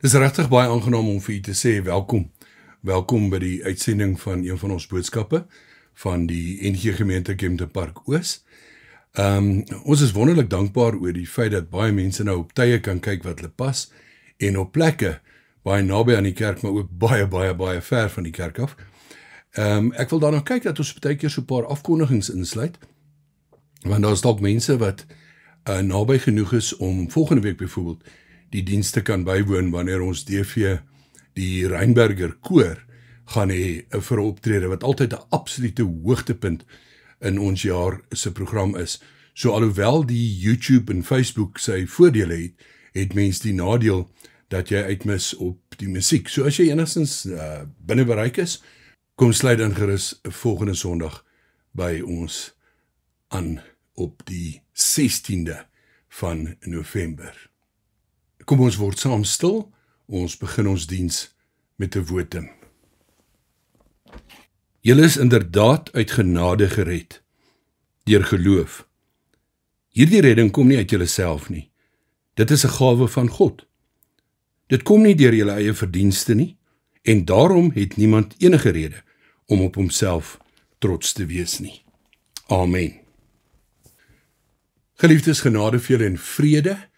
Dis regtig baie aangenaam om vir u te sê welkom. Welkom by die uitsending van een van ons boodskappe van die NG Gemeente Kempton Park Oos. Ons is wonderlik dankbaar oor die feit dat baie mense nou op tye kan kyk wat hulle pas en op plekke baie naby aan die kerk, maar ook baie ver van die kerk af. Ek wil daarna kyk dat ons baie keer so 'n paar afkondigings insluit, want daar is dalk mense wat naby genoeg is om volgende week byvoorbeeld die dienste kan bywoon wanneer ons DV die Reinberger koor gaan hê vir 'n optrede wat altyd 'n absolute hoogtepunt in ons jaar se program is. So alhoewel die YouTube en Facebook sy voordele het, het mens die nadeel dat jy uitmis op die musiek. So as jy enigstens binne bereik is, kom sluit dan gerus volgende Sondag by ons aan op die 16de van November. Kom ons word saam stil, ons begin ons diens met 'n wotum. Julle is inderdaad uit genade gered, deur geloof. Hierdie redding kom nie uit julleself nie. Dit is 'n gawe van God. Dit kom nie deur julle eie verdienste nie, en daarom het niemand enige rede om op homself trots te wees nie. Amen. Geliefdes, genade vir julle en vrede.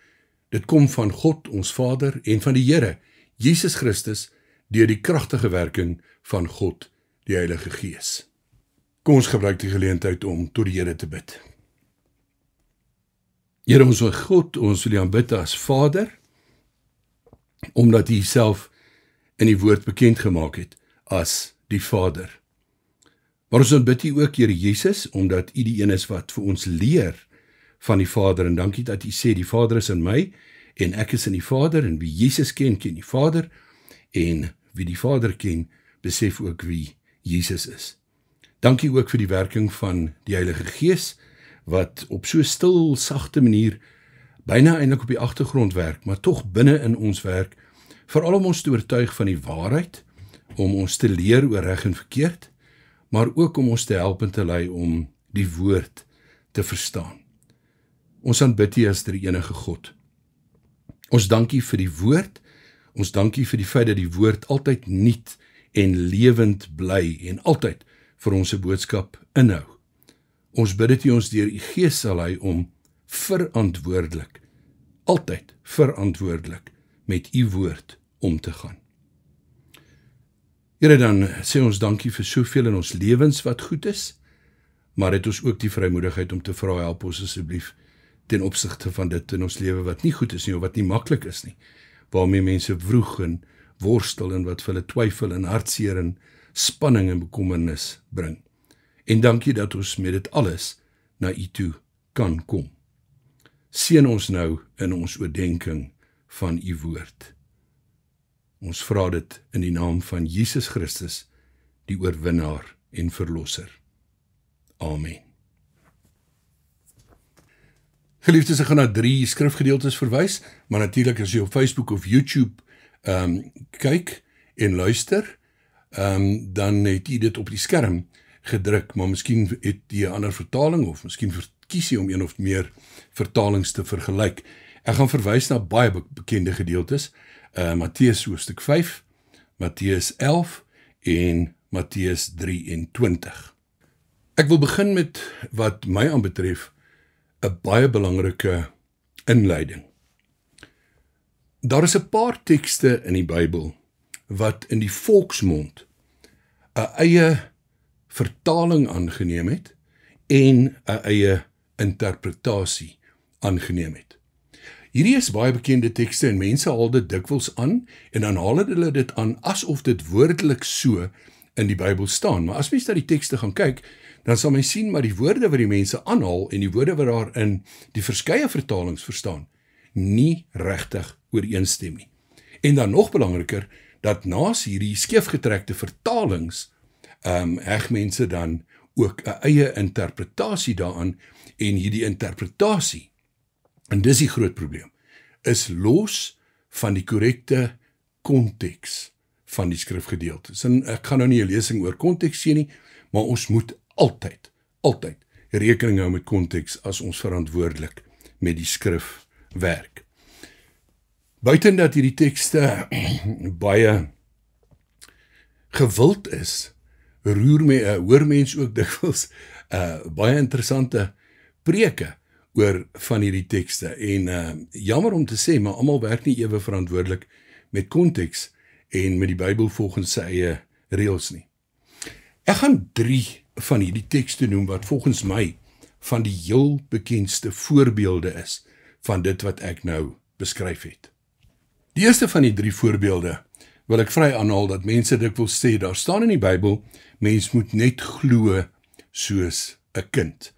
Dit kom van God, ons Vader, en van die Here, Jesus Christus, deur die kragtige werking van God, die Heilige Gees. Kom ons gebruik die geleentheid om tot die Here te bid. Here ons God, ons wil U aanbid as Vader, omdat U self in die woord bekend gemaak het as die Vader. Maar ons aanbid U ook, Here Jesus, omdat U die een is wat vir ons leer van die Vader, en dankie dat U sê, die Vader is in my, en ek is in die Vader, en wie Jesus ken, ken die Vader, en wie die Vader ken, besef ook wie Jesus is. Dankie ook vir die werking van die Heilige Gees, wat op so stil, sagte manier, byna eintlik op die agtergrond werk, maar tog binne in ons werk, veral om ons te oortuig van die waarheid, om ons te leer oor reg en verkeerd, maar ook om ons te help en te lei om die woord te verstaan. Ons aanbid U as die enige God. Ons dank U vir die woord, ons dank U vir die feit dat die woord altyd nuut en lewend bly en altyd vir ons 'n boodskap inhou. Ons bid dat U ons deur U Gees sal lei om verantwoordelik, altyd verantwoordelik met U woord om te gaan. Here, dan sê ons dankie vir soveel in ons lewens wat goed is, maar het ons ook die vrymoedigheid om te vra, help ons asseblief ten opsigte van dit in ons lewe wat nie goed is nie, of wat nie maklik is nie, waarmee mense vroeg en worstel en wat vir hulle twyfel en hartseer en spanning en bekommernis bring. En dankie dat ons met dit alles na U toe kan kom. Seën ons nou in ons oordenking van U woord. Ons vra dit in die naam van Jesus Christus, die oorwinnaar en verlosser. Amen. Geliefdes, ek gaan na 3 skrifgedeeltes verwys, maar natuurlik as jy op Facebook of YouTube kyk en luister, dan het jy dit op die skerm gedruk, maar miskien het jy 'n ander vertaling, of miskien verkies jy om een of meer vertalings te vergelyk. Ek gaan verwys na baie bekende gedeeltes, Matteus hoofstuk 5, Matteus 11 en Matteus 23. Ek wil begin met wat my aanbetref 'n baie belangrike inleiding. Daar is 'n paar tekste in die Bybel wat in die volksmond 'n eie vertaling aangeneem het en 'n eie interpretasie aangeneem het. Hierdie is baie bekende tekste en mense haal dit dikwels aan en dan haal hulle dit aan asof dit woordelik so in die Bybel staan. Maar as mens na die tekste gaan kyk, dan sal mens sien maar die woorde wat die mense aanhaal en die woorde wat daar in die verskeie vertalings verstaan, nie regtig ooreenstem nie. En dan nog belangriker, dat naas hierdie skeefgetrekte vertalings, heg mense dan ook 'n eie interpretasie daaraan, en hierdie interpretasie, en dis die groot probleem, is los van die korrekte konteks van die skrifgedeeltes. En ek gaan nou nie 'n lesing oor konteks sien nie, maar ons moet altyd rekening hou met konteks as ons verantwoordelik met die skrif werk. Buiten dat hierdie tekste baie gewild is, hoor mens ook dikwels baie interessante preke oor van hierdie tekste. En jammer om te sê, maar almal werk nie ewe verantwoordelik met konteks en met die Bybel volgens sy eie reëls nie. Ek gaan 3 van hierdie tekste noem wat volgens my van die heel bekendste voorbeelde is van dit wat ek nou beskryf het. Die eerste van die 3 voorbeelde wil ek vry aanhaal dat mense dikwels sê, daar staan in die Bybel, mens moet net glo soos 'n kind.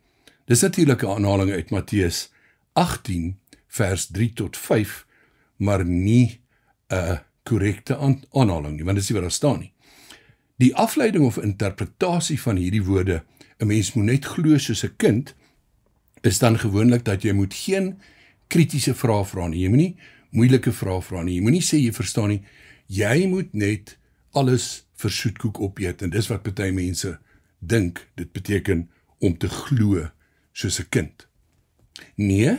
Dis natuurlik 'n aanhaling uit Matteus 18 vers 3 tot 5, maar nie 'n korrekte aanhaling nie, want dis nie wat daar staan nie. Die afleiding of interpretasie van hierdie woorde, 'n mens moet net glo soos 'n kind, is dan gewoonlik dat jy moet geen kritiese vrae vra nie. Jy moet nie moeilike vrae vra nie. Jy moet nie sê jy verstaan nie. Jy moet net alles vir soetkoek opeet, en dis wat party mense dink dit beteken om te glo soos 'n kind. Nee,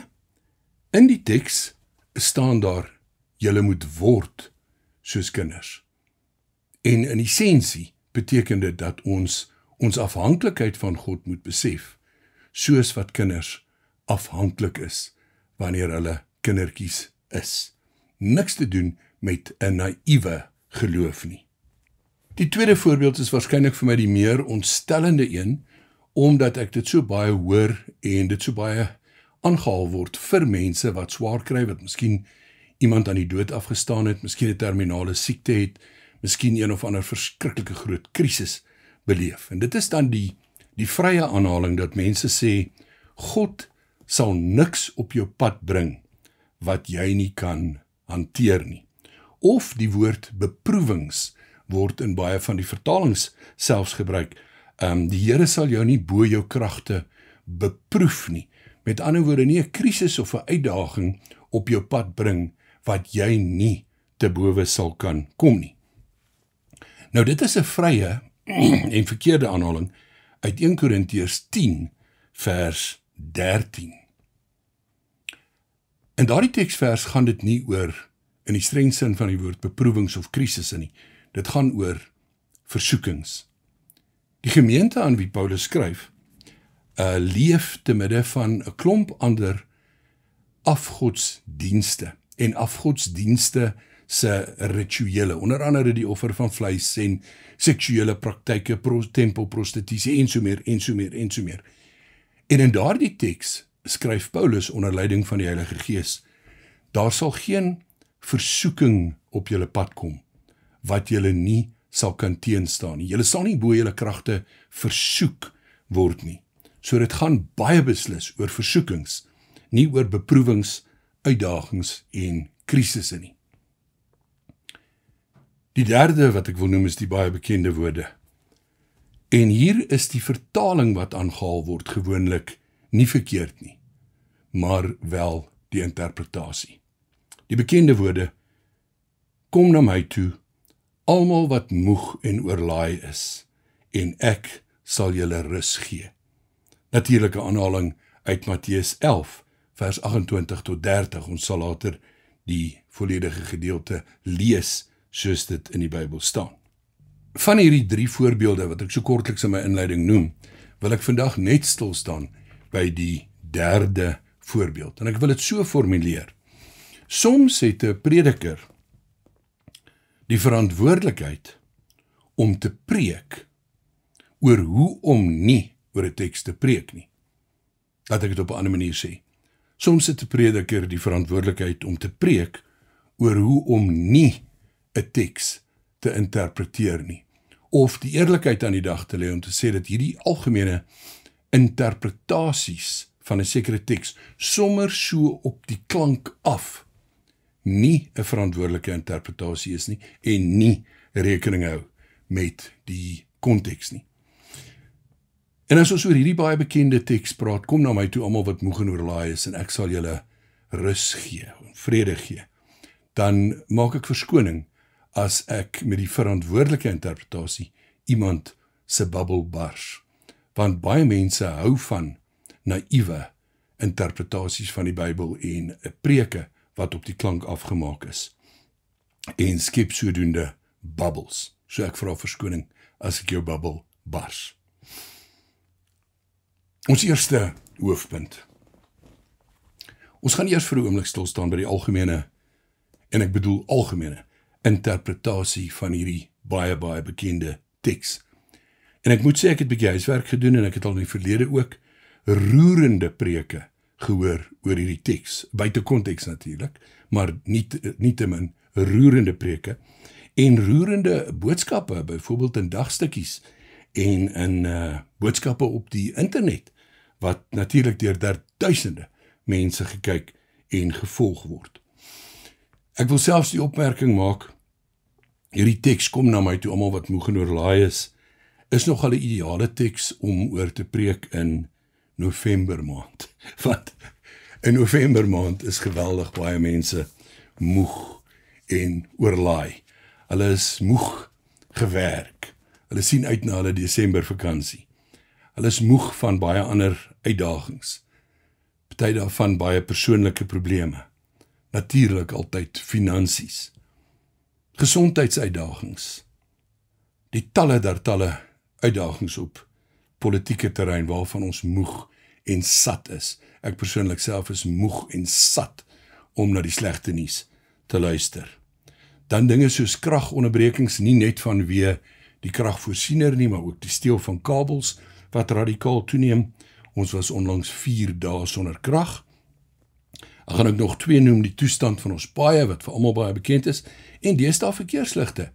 in die teks staan daar, julle moet word soos kinders. En in essensie beteken dit dat ons afhanklikheid van God moet besef, soos wat kinders afhanklik is wanneer hulle kindertjies is. Niks te doen met 'n naïewe geloof nie. Die tweede voorbeeld is waarskynlik vir my die meer ontstellende een, omdat ek dit so baie hoor en dit so baie aangehaal word vir mense wat swaar kry, wat miskien iemand aan die dood afgestaan het, miskien 'n terminale siekte het, miskien een of ander verskriklike groot krisis beleef. En dit is dan die vrye aanhaling dat mense sê, God sal niks op jou pad bring wat jy nie kan hanteer nie. Of die woord beproewings word in baie van die vertalings selfs gebruik. Die Here sal jou nie bo jou kragte beproef nie. Met ander woorde, nie 'n krisis of 'n uitdaging op jou pad bring wat jy nie te bowe sal kan kom nie. Nou dit is 'n vrye en verkeerde aanhaling uit 1 Korintiërs 10 vers 13. In daardie teksvers gaan dit nie oor, in die streng sin van die woord, beproewings of krisisse nie. Dit gaan oor versoekings. Die gemeente aan wie Paulus skryf, leef te midde van 'n klomp ander afgodsdienste en afgodsdienste se rituele, onder andere die offer van vleis en seksuele praktyke, tempelprostitusie en so meer en so meer en so meer. En in daardie teks skryf Paulus onder leiding van die Heilige Gees, daar sal geen versoeking op julle pad kom wat julle nie sal kan teenstaan nie. Julle sal nie bo julle kragte versoek word nie. So dit gaan baie beslis oor versoekings, nie oor beproewings, uitdagings en krisisse nie. Die derde wat ek wil noem is die baie bekende woorde. En hier is die vertaling wat aangehaal word gewoonlik nie verkeerd nie, maar wel die interpretasie. Die bekende woorde, kom na my toe, almal wat moeg en oorlaai is, en ek sal julle rus gee. Natuurlike aanhaling uit Matteus 11, vers 28 tot 30. Ons sal later die volledige gedeelte lees, soos dit in die Bybel staan. Van hierdie 3 voorbeelde wat ek so kortliks in my inleiding noem, wil ek vandag net stil staan by die derde voorbeeld. En ek wil dit so formuleer. Soms het 'n prediker die verantwoordelikheid om te preek oor hoe om nie oor 'n teks te preek nie. Laat ek dit op 'n ander manier sê. Soms het 'n prediker die verantwoordelikheid om te preek oor hoe om nie 'n teks te interpreteer nie. Of die eerlikheid aan die dag te lê om te sê dat hierdie algemene interpretasies van 'n sekere teks sommer so op die klank af nie 'n verantwoordelike interpretasie is nie en nie rekening hou met die konteks nie. En as ons oor hierdie baie bekende teks praat, kom na my toe almal wat moeg en oorlaai is en ek sal julle rus gee, vrede gee, dan maak ek verskoning as ek met die verantwoordelike interpretasie iemand se bubbel bars. Want baie mense hou van naïewe interpretasies van die Bybel en preke wat op die klank afgemaak is en skep sodoende bubbles. So ek vra verskoning as ek jou bubbel bars. Ons eerste hoofpunt. Ons gaan eers vir 'n oomblik stil staan by die algemene, en ek bedoel algemene, interpretasie van hierdie baie bekende teks. En ek moet sê, ek het 'n bietjie huiswerk gedoen en ek het al in die verlede ook roerende preke gehoor oor hierdie teks, buite konteks natuurlik, maar nietemin roerende preke en roerende boodskappe, byvoorbeeld in dagstukkies en in boodskappe op die internet, wat natuurlik deur duisende mense gekyk en gevolg word. Ek wil selfs die opmerking maak, hierdie teks kom na my toe, almal wat moeg en oorlaai is nogal 'n ideale teks om oor te preek in November maand. Want in November maand is geweldig baie mense moeg en oorlaai. Hulle is moeg gewerk. Hulle sien uit na hulle Desember vakansie. Hulle is moeg van baie ander uitdagings. Party daarvan baie persoonlike probleme. Natuurlik altyd finansies. Gesondheidsuitdagings. Die talle uitdagings op politieke terrein waarvan ons moeg en sat is. Ek persoonlik self is moeg en sat om na die slegte nuus te luister. Dan dinge soos kragonderbrekings, nie net vanweë die kragvoorsiener nie, maar ook die steel van kabels wat radikaal toeneem. Ons was onlangs 4 dae sonder krag. Ek gaan ook nog 2 noem, die toestand van ons paaie wat vir almal baie bekend is, en deesdae verkeersligte.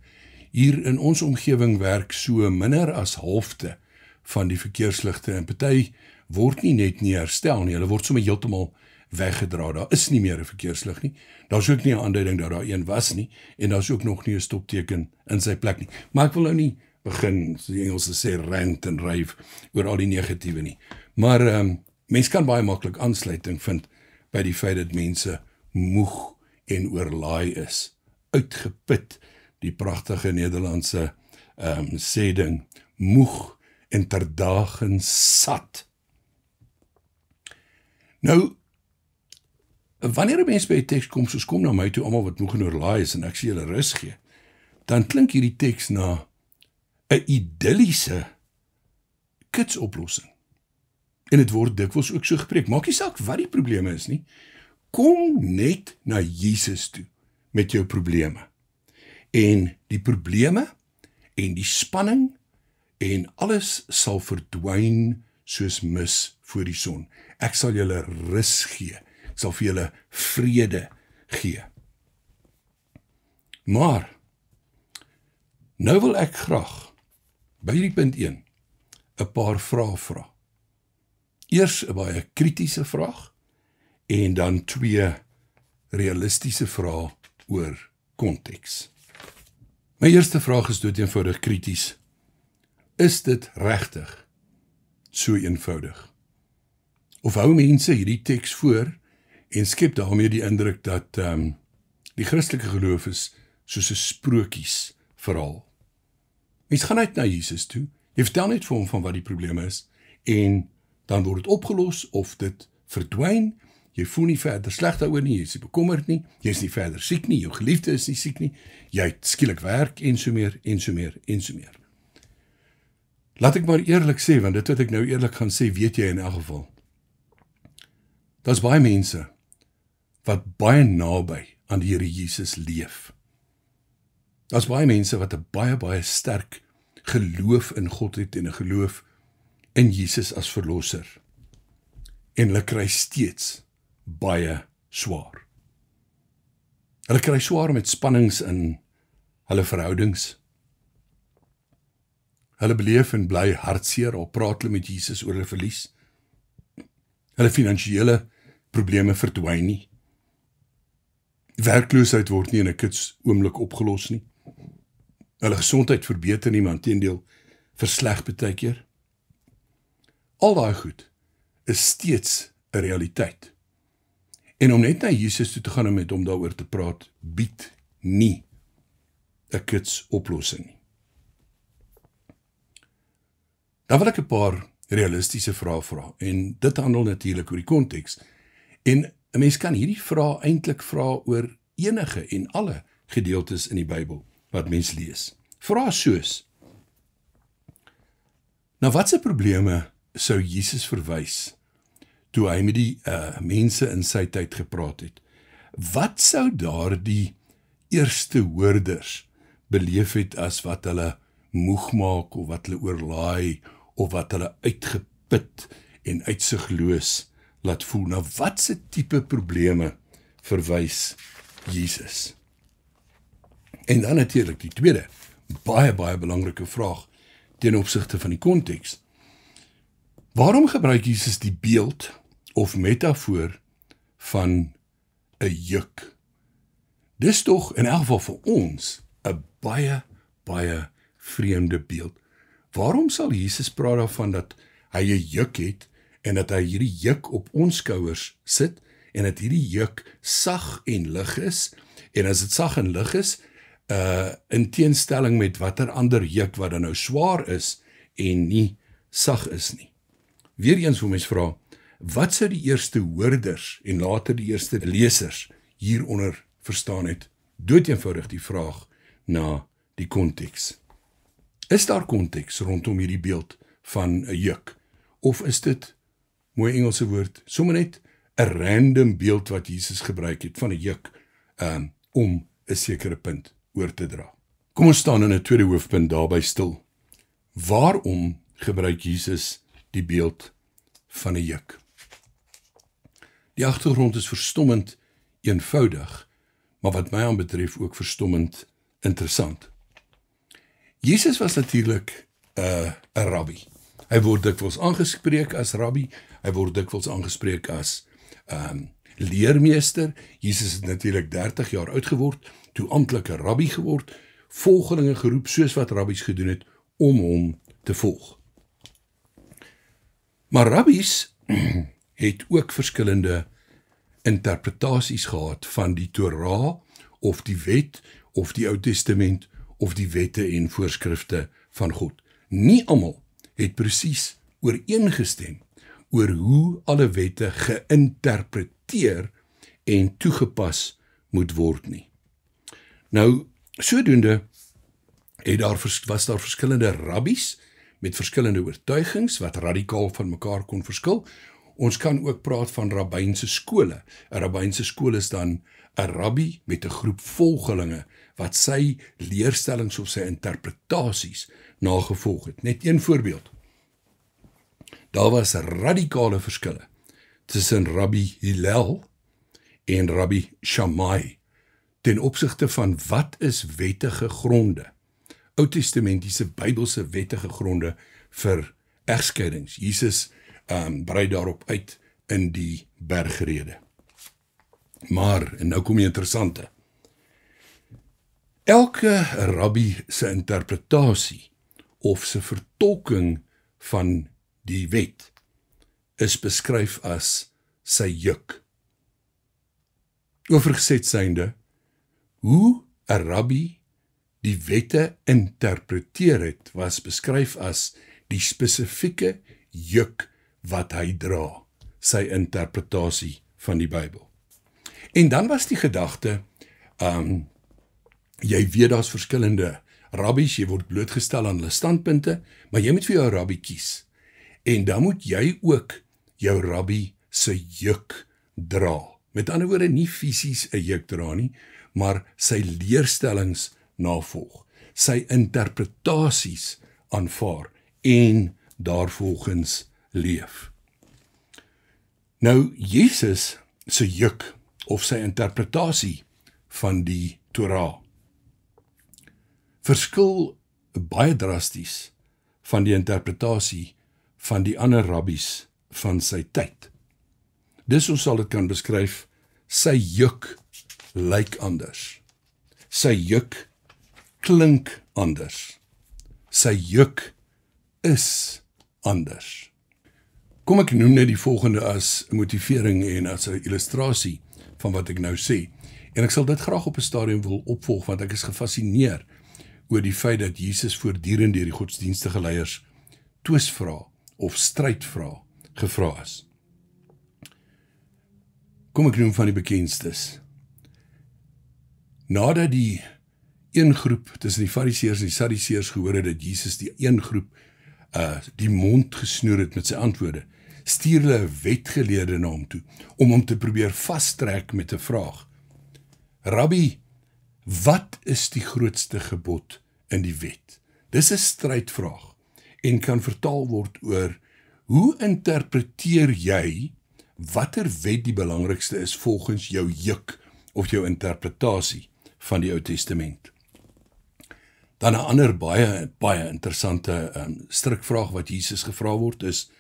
Hier in ons omgewing werk so minder as halfte van die verkeersligte en party word nie net nie herstel nie, hulle word sommer heeltemal weggedra. Daar is nie meer 'n verkeerslig nie. Daar's ook nie 'n aanduiding dat daar een was nie en daar's ook nog nie 'n stopteken in sy plek nie. Maar ek wil nou nie begin, so die Engelse sê, rant en ryf oor al die negatiewe nie. Maar mens kan baie maklik aansluiting vind by die feit dat mense moeg en oorlaai is, uitgeput, die pragtige Nederlandse sêding, moeg en terdagens sat. Nou, wanneer 'n mens by 'n teks kom, soos kom na my toe, almal wat moeg en oorlaai is, en ek sê julle rus gee, dan klink hierdie teks na 'n idilliese kitsoplossing. En dit word dikwels ook so gepreek. Maak nie saak wat die probleme is nie. Kom net na Jesus toe met jou probleme. En die probleme en die spanning en alles sal verdwyn soos mis voor die son. Ek sal julle rus gee. Ek sal vir julle vrede gee. Maar nou wil ek graag by hierdie punt 1 'n paar vrae vra. Eers 'n baie kritiese vraag en dan 2 realistiese vrae oor konteks. My eerste vraag is doeteenvoudig krities. Is dit regtig so eenvoudig? Of hou mense hierdie teks voor en skep daarmee die indruk dat die Christelike geloof is soos 'n sprokiesverhaal? Mens gaan uit na Jesus toe, jy vertel net vir hom van wat die probleme is en dan word dit opgelos of dit verdwyn. Jy voel nie verder sleg daaroor nie, jy is nie bekommerd nie, jy is nie verder siek nie, jou geliefde is nie siek nie, jy het skielik werk en so meer en so meer en so meer. Laat ek maar eerlik sê, want dit wat ek nou eerlik gaan sê, weet jy in elk geval. Daar's baie mense wat baie naby aan die Here Jesus leef. Daar's baie mense wat 'n baie sterk geloof in God het en 'n geloof in Jesus as verlosser. En hulle kry steeds baie swaar. Hulle kry swaar met spannings in hulle verhoudings. Hulle beleef en bly hartseer al praat hulle met Jesus oor hulle verlies. Hulle finansiële probleme verdwyn nie. Werkloosheid word nie in 'n kits oomblik opgelos nie. Hulle gesondheid verbeter nie, maar inteendeel versleg baie keer. Al daai goed is steeds 'n realiteit. En om net na Jesus toe te gaan en met hom daaroor te praat, bied nie 'n kits oplossing nie. Dan wil ek 'n paar realistiese vrae vra, en dit handel natuurlik oor die konteks. En 'n mens kan hierdie vraag eintlik vra oor enige en alle gedeeltes in die Bybel wat mens lees. Vrae soos: na watse probleme sou Jesus verwys toe hy met die mense in sy tyd gepraat het? Wat sou daardie eerste hoorders beleef het as wat hulle moeg maak, of wat hulle oorlaai, of wat hulle uitgeput en uitsigloos laat voel? Na watse tipe probleme verwys Jesus? En dan natuurlik die tweede, baie belangrike vraag ten opsigte van die konteks. Waarom gebruik Jesus die beeld of metafoor van 'n juk? Dis tog in elk geval vir ons 'n baie vreemde beeld. Waarom sal Jesus praat daarvan dat hy 'n juk het en dat hy hierdie juk op ons skouers sit en dat hierdie juk sag en lig is, en as dit sag en lig is, in teenstelling met watter ander juk wat dan nou swaar is en nie sag is nie? Weereens wil mens vra, wat sou die eerste hoorders en later die eerste lesers hieronder verstaan het? Doodeenvoudig die vraag na die konteks. Is daar konteks rondom hierdie beeld van 'n juk? Of is dit, mooi Engelse woord, sommer net 'n random beeld wat Jesus gebruik het van 'n juk om 'n sekere punt oor te dra? Kom ons staan in 'n tweede hoofpunt daarby stil. Waarom gebruik Jesus die beeld van 'n juk? Die agtergrond is verstommend eenvoudig, maar wat my aanbetref ook verstommend interessant. Jesus was natuurlik 'n rabbi. Hy word dikwels aangespreek as rabbi, hy word dikwels aangespreek as leermeester. Jesus het natuurlik 30 jaar oud geword, toe amptelike rabbi geword, volgelinge geroep soos wat rabbies gedoen het om hom te volg. Maar rabbies het ook verskillende interpretasies gehad van die Torah of die wet of die Ou Testament of die wette en voorskrifte van God. Nie almal het presies ooreengestem oor hoe alle wette geïnterpreteer en toegepas moet word nie. Nou, sodoende was daar verskillende rabbies met verskillende oortuigings wat radikaal van mekaar kon verskil. Ons kan ook praat van rabbynse skole. 'n Rabbynse skool is dan 'n rabbi met 'n groep volgelinge wat sy leerstellings of sy interpretasies nagevolg het. Net een voorbeeld. Daar was radikale verskille tussen Rabbi Hillel en Rabbi Shammai ten opsigte van wat is wettige gronde, Oud-testamentiese Bybelse wettige gronde vir egskeidings. Jesus brei daarop uit in die bergrede. Maar, en nou kom die interessante, elke rabbi se interpretasie of se vertolking van die wet is beskryf as sy juk. Oorgeset synde, hoe 'n rabbi die wette interpreteer het, was beskryf as die spesifieke juk wat hy dra, sy interpretasie van die Bybel. En dan was die gedagte, jy weet daar's verskillende rabbies, jy word blootgestel aan hulle standpunte, maar jy moet vir jou rabbi kies. En dan moet jy ook jou rabbi se juk dra. Met ander woorde, nie fisies 'n juk dra nie, maar sy leerstellings navolg, sy interpretasies aanvaar en daarvolgens leef. Nou, Jesus se juk of sy interpretasie van die Torah verskil baie drasties van die interpretasie van die ander rabbies van sy tyd. Dus ons sal dit kan beskryf, sy juk lyk anders. Sy juk klink anders. Sy juk is anders. Kom ek noem net die volgende as motivering en as 'n illustrasie van wat ek nou sê. En ek sal dit graag op 'n stadium wil opvolg, want ek is gefassineer oor die feit dat Jesus voortdurend deur die godsdienstige leiers twisvra of strydvra gevra is. Kom ek noem van die bekendstes. Nadat die een groep tussen die Fariseërs en die Sadduseërs gehoor het dat Jesus die een groep die mond gesnoer het met sy antwoorde, stuur hulle 'n wetgeleerde na hom toe, om hom te probeer vastrek met 'n vraag. Rabbi, wat is die grootste gebod in die wet? Dis 'n strydvraag en kan vertaal word oor, hoe interpreteer jy watter wet die belangrikste is volgens jou juk of jou interpretasie van die Ou Testament? Dan 'n ander baie interessante strikvraag wat Jesus gevra word is,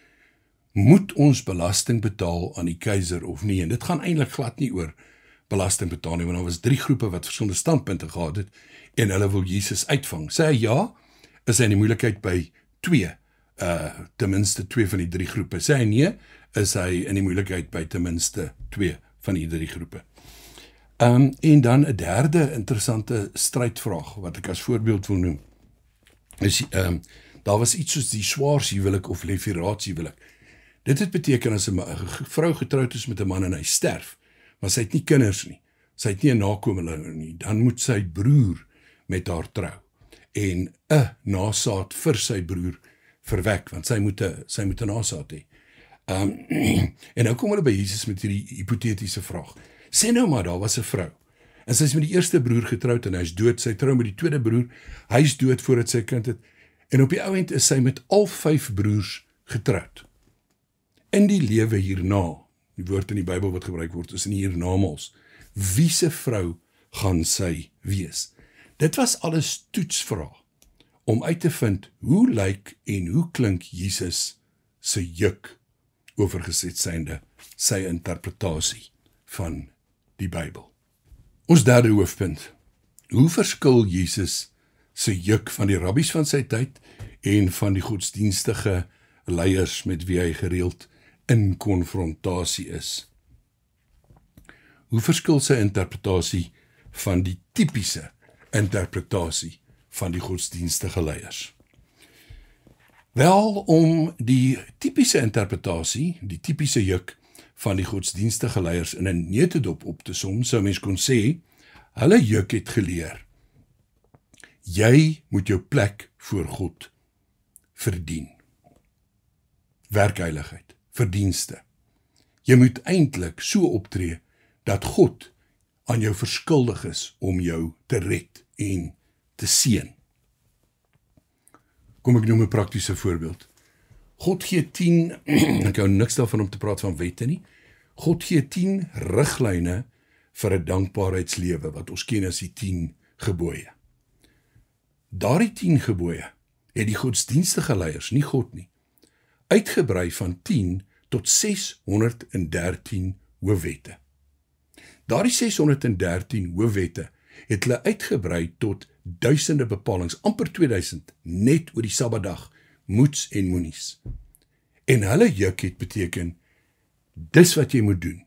moet ons belasting betaal aan die keiser of nie? En dit gaan eintlik glad nie oor belasting betaal nie, want daar was 3 groepe wat verskillende standpunte gehad het, en hulle wil Jesus uitvang. Sê hy ja, is hy in die moeilikheid by 2, ten minste 2 van die 3 groepe. Sê hy nee, is hy in die moeilikheid by ten minste 2 van die 3 groepe. En dan 'n derde interessante strydvraag, wat ek as voorbeeld wil noem, is, daar was iets soos die swaarshuwelik of leviraatiehuwelik. Dit het beteken as 'n vrou getroud is met 'n man en hy sterf, maar sy het nie kinders nie, sy het nie 'n nakomeling nie, dan moet sy broer met haar trou, en 'n nasaad vir sy broer verwek, want sy moet 'n nasaad hê. En nou kom hulle by Jesus met hierdie hipotetiese vraag. Sê nou maar, daar was 'n vrou, en sy is met die eerste broer getroud, en hy is dood, sy trou met die tweede broer, hy is dood voordat sy kind het, en op die ou end is sy met al 5 broers getroud. In die lewe hierna, die woord in die Bybel wat gebruik word, is in die hiernamaals, wie se vrou gaan sy wees? Dit was alles toetsvraag, om uit te vind, hoe lyk en hoe klink Jesus se juk, oorgeset synde, sy interpretasie van die Bybel. Ons derde hoofpunt, hoe verskil Jesus se juk van die rabbies van sy tyd en van die godsdienstige leiers met wie hy gereeld in konfrontasie is? Hoe verskil sy interpretasie van die tipiese interpretasie van die godsdienstige leiers? Wel, om die tipiese interpretasie, die tipiese juk van die godsdienstige leiers in 'n neutedop op te som, sou mens kon sê, hulle juk het geleer, jy moet jou plek voor God verdien. Werkheiligheid, verdienste. Jy moet eintlik so optree, dat God aan jou verskuldig is om jou te red en te seën. Kom ek noem 'n praktiese voorbeeld. God gee 10, ek hou niks daarvan om te praat van wette nie, God gee 10 riglyne vir 'n dankbaarheidslewe, wat ons ken as die 10 gebooie. Daardie 10 gebooie het die godsdienstige leiers, nie God nie, uitgebrei van 10 tot 613 hoofwette. Daardie 613 hoofwette het hulle uitgebrei tot duisende bepalings, amper 2000, net oor die Sabbatdag, moets en moenies. En hulle juk het beteken, dis wat jy moet doen.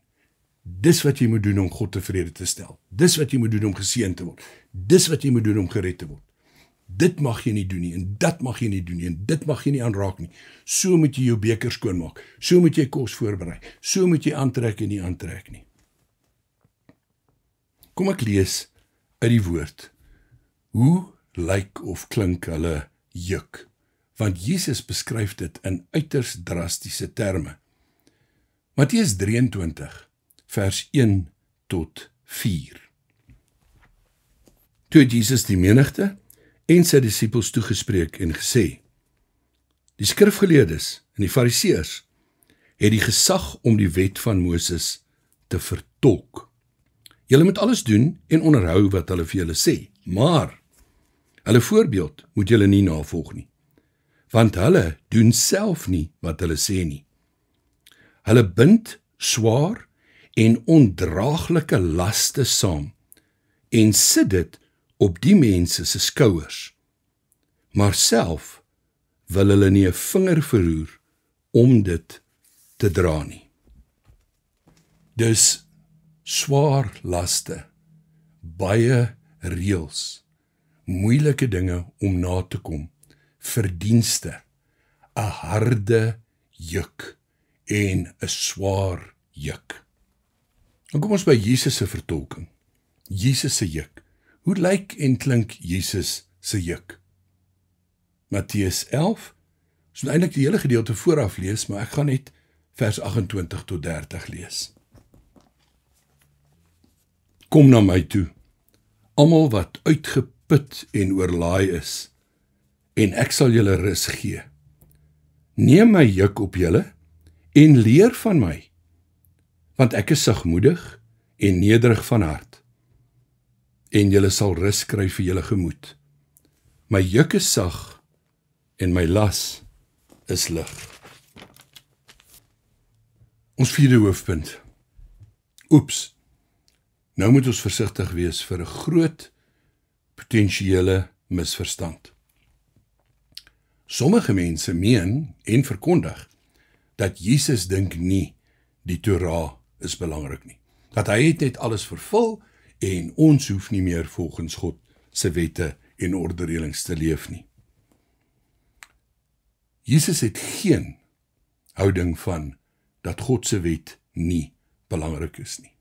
Dis wat jy moet doen om God tevrede te stel. Dis wat jy moet doen om geseën te word. Dis wat jy moet doen om gered te word. Dit mag jy nie doen nie, en dat mag jy nie doen nie, en dit mag jy nie aanraak nie. So moet jy jou beker skoonmaak, so moet jy kos voorberei, so moet jy aantrek en nie aantrek nie. Kom ek lees uit die woord, hoe lyk of klink hulle juk? Want Jesus beskryf dit in uiters drastiese terme. Matteus 23, vers 1 tot 4. Toe het Jesus die menigte en sy disippels toegespreek en gesê, die skrifgeleerdes en die fariseërs het die gesag om die wet van Moses te vertolk. Julle moet alles doen en onderhou wat hulle vir julle sê, maar hulle voorbeeld moet julle nie navolg nie, want hulle doen self nie wat hulle sê nie. Hulle bind swaar en ondraaglike laste saam en sit dit op die mense se skouers, maar self wil hulle nie 'n vinger verroer om dit te dra nie. Dus swaar laste, baie reëls, moeilike dinge om na te kom, verdienste, 'n harde juk en 'n swaar juk. Dan kom ons by Jesus se vertolking. Jesus se juk. Hoe lyk en klink Jesus se juk? Matteus 11, ons moet eintlik die hele gedeelte vooraf lees, maar ek gaan net vers 28 tot 30 lees. Kom na my toe, almal wat uitgeput en oorlaai is, en ek sal julle rus gee. Neem my juk op julle en leer van my, want ek is sagmoedig en nederig van hart, en julle sal rus kry vir julle gemoed. My juk is sag en my las is lig. Ons vierde hoofpunt. Oeps, nou moet ons versigtig wees vir 'n groot potensiële misverstand. Sommige mense meen en verkondig dat Jesus dink nie die Torah is belangrik nie. Dat hy het net alles vervul en ons hoef nie meer volgens God se wette en ordereëlings te leef nie. Jesus het geen houding van dat God se wet nie belangrik is nie.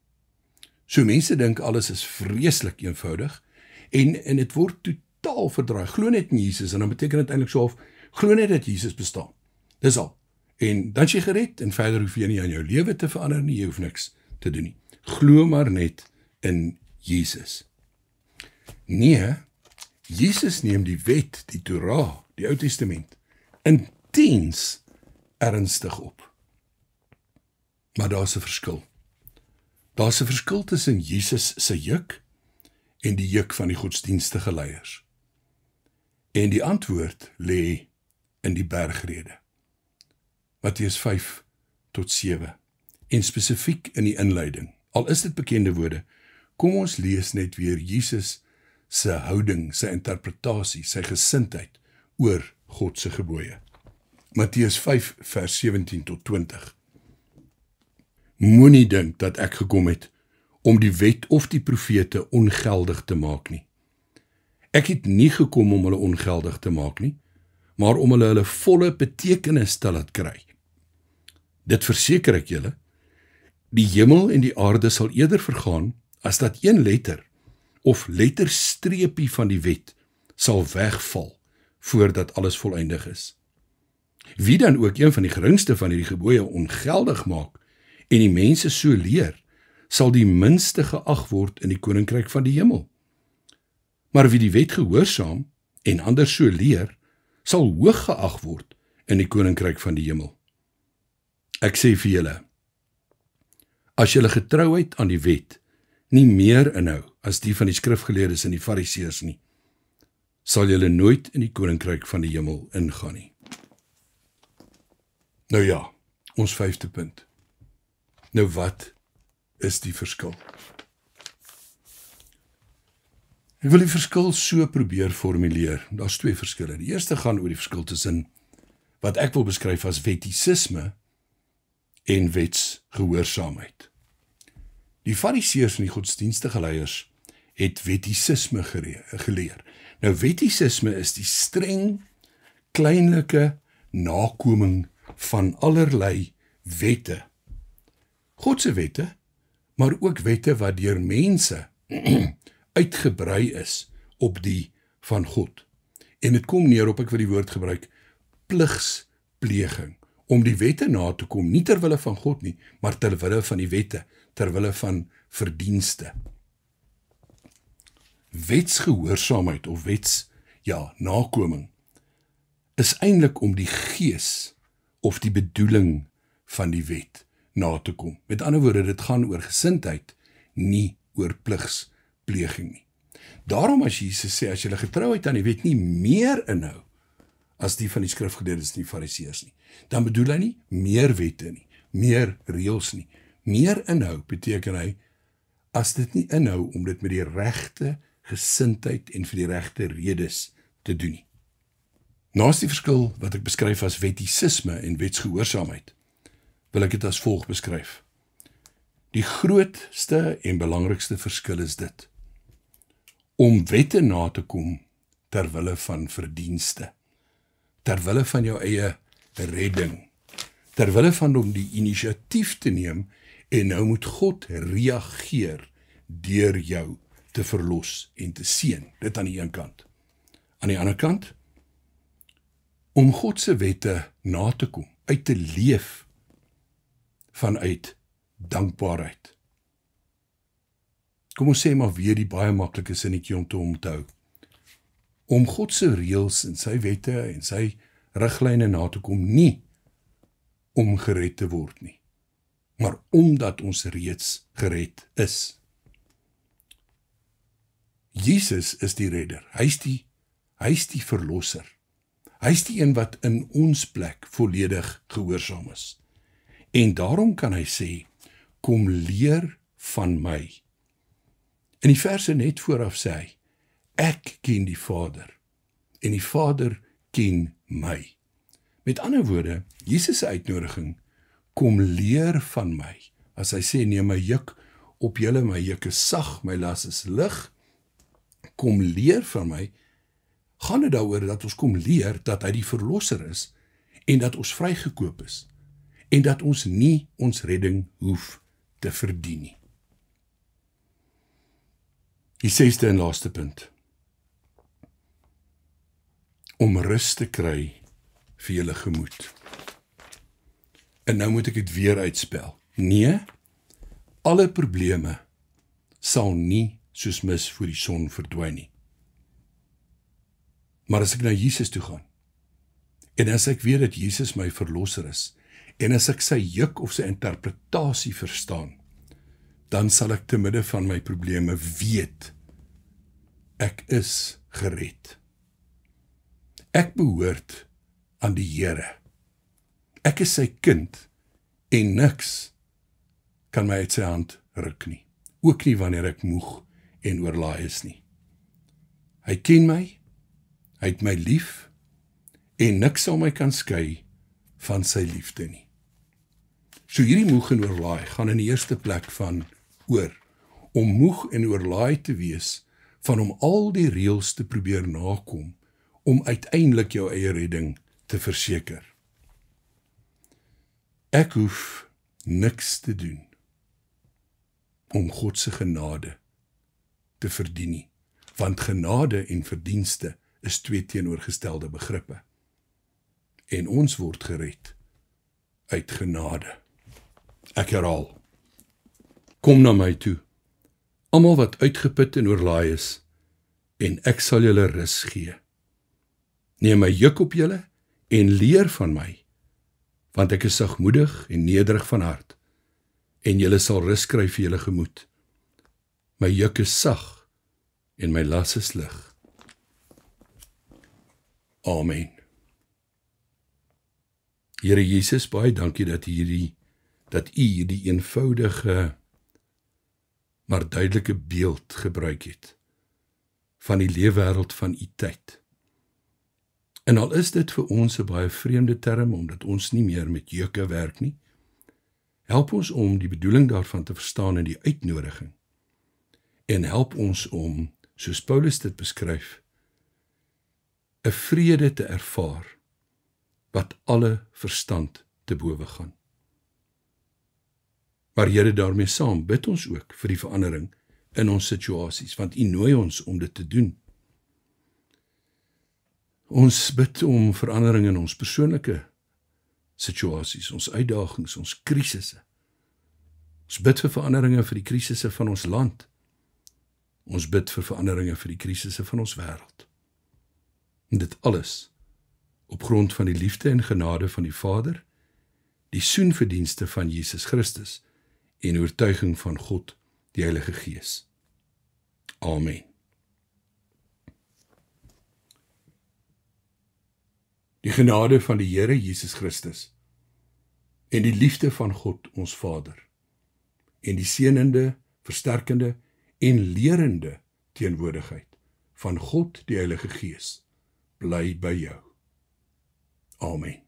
So mense dink alles is vreeslik eenvoudig en dit word totaal verdraai. Glo net in Jesus en dan beteken dit eintlik so half, glo net dat Jesus bestaan. Dis al. En dan is jy gered en verder hoef jy nie aan jou lewe te verander nie, jy hoef niks te doen nie. Glo maar net in Jesus. Nee, Jesus neem die wet, die Torah, die Ou Testament, intens ernstig op. Maar daar's 'n verskil. Daar's 'n verskil tussen Jesus se juk en die juk van die godsdienstige leiers. En die antwoord lê in die bergrede. Matteus 5 tot 7. En spesifiek in die inleiding. Al is dit bekende woorde, kom ons lees net weer Jesus se houding, sy interpretasie, sy gesindheid oor God se gebooie. Matteus 5 vers 17 tot 20. Moenie dink dat ek gekom het om die wet of die profete ongeldig te maak nie. Ek het nie gekom om hulle ongeldig te maak nie, maar om hulle volle betekenis te laat kry. Dit verseker ek julle, die hemel en die aarde sal eerder vergaan as dat een letter of letterstreepie van die wet sal wegval voordat alles voleindig is. Wie dan ook een van die geringste van hierdie gebooie ongeldig maak en die mense so leer, sal die minste geag word in die koninkryk van die hemel. Maar wie die wet gehoorsaam en ander so leer, sal hoog geag word in die koninkryk van die hemel. Ek sê vir julle, as julle getrouheid aan die wet nie meer inhou as die van die skrifgeleerdes en die fariseërs nie, sal julle nooit in die koninkryk van die hemel ingaan nie. Nou ja, ons 5de punt. Nou wat is die verskil? Ek wil die verskil so probeer formuleer. Daar's 2 verskille. Die eerste gaan oor die verskil tussen wat ek wil beskryf as wettisisme en wetsgehoorsaamheid. Die fariseërs en die godsdienstige leiers het wettisisme geleer. Nou wettisisme is die streng, kleinlike nakoming van allerlei wette. God se wette, maar ook wette wat deur mense uitgebrei is op die van God. En dit kom neer op, ek wil die woord gebruik, pligspleging, om die wette na te kom, nie ter wille van God nie, maar ter wille van die wette, ter wille van verdienste. Wetsgehoorsaamheid of nakoming is eintlik om die gees of die bedoeling van die wet na te kom. Met ander woorde, dit gaan oor gesindheid, nie oor pligspleging nie. Daarom as Jesus sê, as julle getrouheid aan die wet nie meer inhou as die van die skrifgeleerdes en die fariseërs nie, dan bedoel hy nie meer wette nie, meer reëls nie. Meer inhou beteken hy, as dit nie inhou om dit met die regte gesindheid en vir die regte redes te doen nie. Naast die verskil wat ek beskryf as wettisisme en wetsgehoorsaamheid, wil ek dit as volg beskryf. Die grootste en belangrikste verskil is dit, om wette na te kom ter wille van verdienste, ter wille van jou eie redding, ter wille van om die inisiatief te neem En nou moet God reageer deur jou te verlos en te seën. Dit aan die een kant. Aan die ander kant, om God se wette na te kom, uit te leef vanuit dankbaarheid. Kom ons sê maar weer die baie maklike sinnetjie om te onthou. Om God se reëls en sy wette en sy riglyne na te kom, nie om gered te word nie, maar omdat ons reeds gered is. Jesus is die redder, hy is die verlosser. Hy is die een wat in ons plek volledig gehoorsaam is. En daarom kan hy sê, kom leer van my. In die verse net vooraf sê hy, ek ken die Vader, en die Vader ken my. Met ander woorde, Jesus se uitnodiging, kom leer van my. As hy sê, neem my juk op julle, my juk is sag, my las is lig, kom leer van my, gaan dit daaroor dat ons kom leer dat hy die verlosser is, en dat ons vrygekoop is, en dat ons nie ons redding hoef te verdien nie. Die 6de en laaste punt. Om rus te kry vir julle gemoed. En nou moet ek dit weer uitspel. Nee, alle probleme sal nie soos mis voor die son verdwyn nie. Maar as ek na Jesus toe gaan, en as ek weet dat Jesus my verlosser is, en as ek sy juk of sy interpretasie verstaan, dan sal ek te midde van my probleme weet, ek is gered. Ek behoort aan die Here. Ek is sy kind, en niks kan my uit sy hand ruk nie. Ook nie wanneer ek moeg en oorlaai is nie. Hy ken my, hy het my lief, en niks sal my kan skei van sy liefde nie. So hierdie moeg en oorlaai gaan in die eerste plek van oor, om moeg en oorlaai te wees, van om al die reëls te probeer nakom, om uiteindelik jou eie redding te verseker. Ek hoef niks te doen om God se genade te verdien nie, want genade en verdienste is twee teenoorgestelde begrippe. En ons word gered uit genade. Ek herhaal, kom na my toe, almal wat uitgeput en oorlaai is, en ek sal julle rus gee. Neem my juk op julle, en leer van my, want ek is sagmoedig en nederig van hart, en julle sal rus kry vir julle gemoed. My juk is sag, en my las is lig. Amen. Here Jesus, baie dankie dat U hierdie eenvoudige, maar duidelike beeld gebruik het, van die leefwêreld van U tyd. En al is dit vir ons 'n baie vreemde term, omdat ons nie meer met jukke werk nie, help ons om die bedoeling daarvan te verstaan in die uitnodiging, en help ons om, soos Paulus dit beskryf, 'n vrede te ervaar, wat alle verstand te bowe gaan. Maar Here, daarmee saam bid ons ook vir die verandering in ons situasies, want U nooi ons om dit te doen. Ons bid om verandering in ons persoonlike situasies, ons uitdagings, ons krisisse. Ons bid vir veranderinge vir die krisisse van ons land. Ons bid vir veranderinge vir die krisisse van ons wêreld. En dit alles op grond van die liefde en genade van die Vader, die soenverdienste van Jesus Christus en oortuiging van God, die Heilige Gees. Amen. Die genade van die Here Jesus Christus en die liefde van God ons Vader en die seënende, versterkende en lerende teenwoordigheid van God die Heilige Gees bly by jou. Amen.